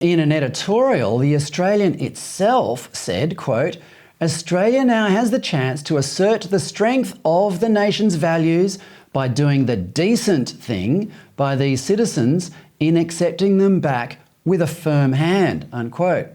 In an editorial, The Australian itself said, quote, "Australia now has the chance to assert the strength of the nation's values by doing the decent thing by these citizens in accepting them back with a firm hand," unquote.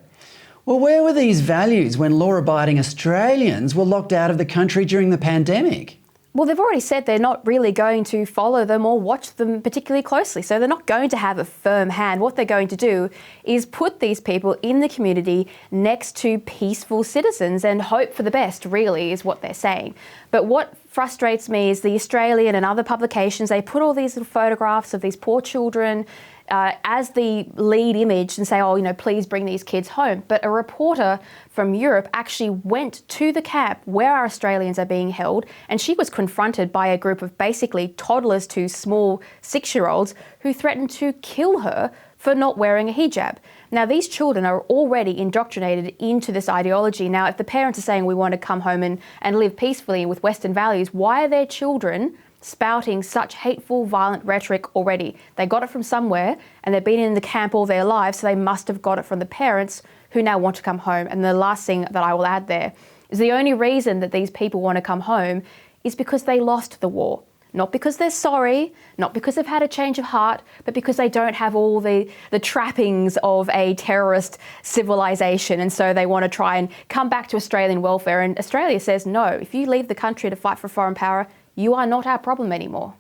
Well, where were these values when law-abiding Australians were locked out of the country during the pandemic? Well, they've already said they're not really going to follow them or watch them particularly closely. So they're not going to have a firm hand. What they're going to do is put these people in the community next to peaceful citizens and hope for the best, really, is what they're saying. But what frustrates me is the Australian and other publications, they put all these little photographs of these poor children as the lead image and say, oh, please bring these kids home. But a reporter from Europe actually went to the camp where our Australians are being held, and she was confronted by a group of basically toddlers to small 6-year-olds who threatened to kill her for not wearing a hijab. Now, these children are already indoctrinated into this ideology. Now, if the parents are saying we want to come home and live peacefully with Western values, why are their children spouting such hateful, violent rhetoric already? They got it from somewhere, and they've been in the camp all their lives, so they must have got it from the parents who now want to come home. And the last thing that I will add there is the only reason that these people want to come home is because they lost the war. Not because they're sorry, not because they've had a change of heart, but because they don't have all the trappings of a terrorist civilization. And so they want to try and come back to Australian welfare. And Australia says, no, if you leave the country to fight for foreign power, you are not our problem anymore.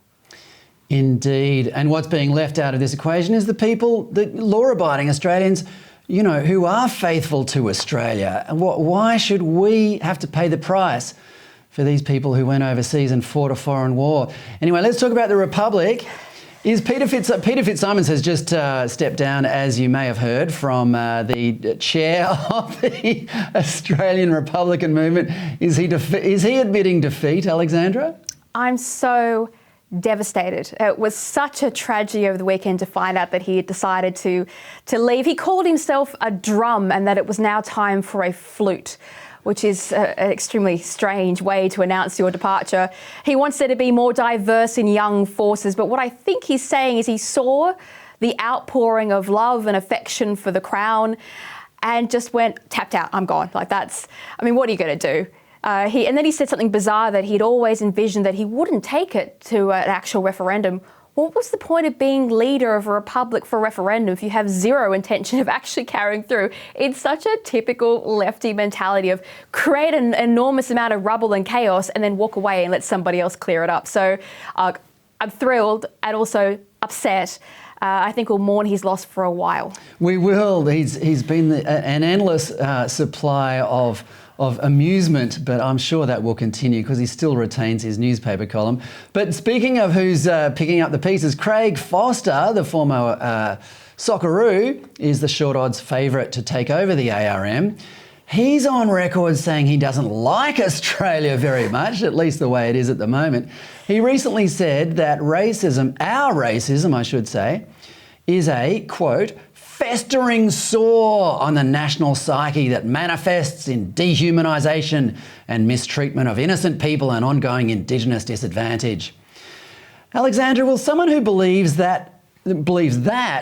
Indeed. And what's being left out of this equation is the people, the law-abiding Australians, who are faithful to Australia. Why should we have to pay the price for these people who went overseas and fought a foreign war? Anyway, let's talk about the Republic. Peter Fitzsimons has just stepped down, as you may have heard, from the chair of the Australian Republican movement. Is he admitting defeat, Alexandra? I'm so devastated. It was such a tragedy over the weekend to find out that he had decided to leave. He called himself a drum and that it was now time for a flute, which is an extremely strange way to announce your departure. He wants there to be more diverse and young forces, but what I think he's saying is he saw the outpouring of love and affection for the Crown and just went, tapped out, I'm gone. What are you going to do? And then he said something bizarre, that he'd always envisioned that he wouldn't take it to an actual referendum. What was the point of being leader of a republic for a referendum if you have zero intention of actually carrying through? It's such a typical lefty mentality of create an enormous amount of rubble and chaos and then walk away and let somebody else clear it up. So I'm thrilled and also upset. I think we'll mourn his loss for a while. We will. He's been an endless supply of amusement, but I'm sure that will continue because he still retains his newspaper column. But speaking of who's picking up the pieces, Craig Foster, the former Socceroo, is the short odds favourite to take over the ARM. He's on record saying he doesn't like Australia very much, at least the way it is at the moment. He recently said that racism, our racism I should say, is a, quote, festering sore on the national psyche that manifests in dehumanisation and mistreatment of innocent people and ongoing Indigenous disadvantage. Alexandra, will someone who believes that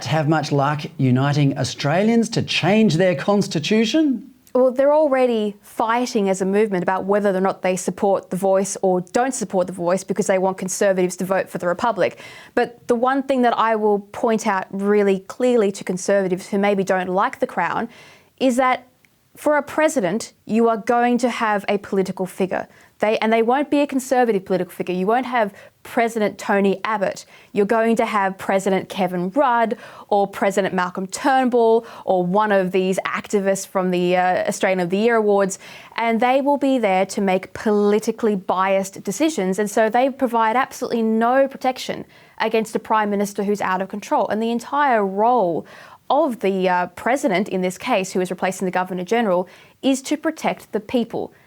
have much luck uniting Australians to change their constitution? Well, they're already fighting as a movement about whether or not they support the Voice or don't support the Voice because they want Conservatives to vote for the Republic. But the one thing that I will point out really clearly to Conservatives who maybe don't like the Crown is that for a president, you are going to have a political figure. They won't be a Conservative political figure. You won't have President Tony Abbott. You're going to have President Kevin Rudd or President Malcolm Turnbull or one of these activists from the Australian of the Year Awards, and they will be there to make politically biased decisions. And so they provide absolutely no protection against a Prime Minister who's out of control. And the entire role of the President, in this case, who is replacing the Governor-General, is to protect the people.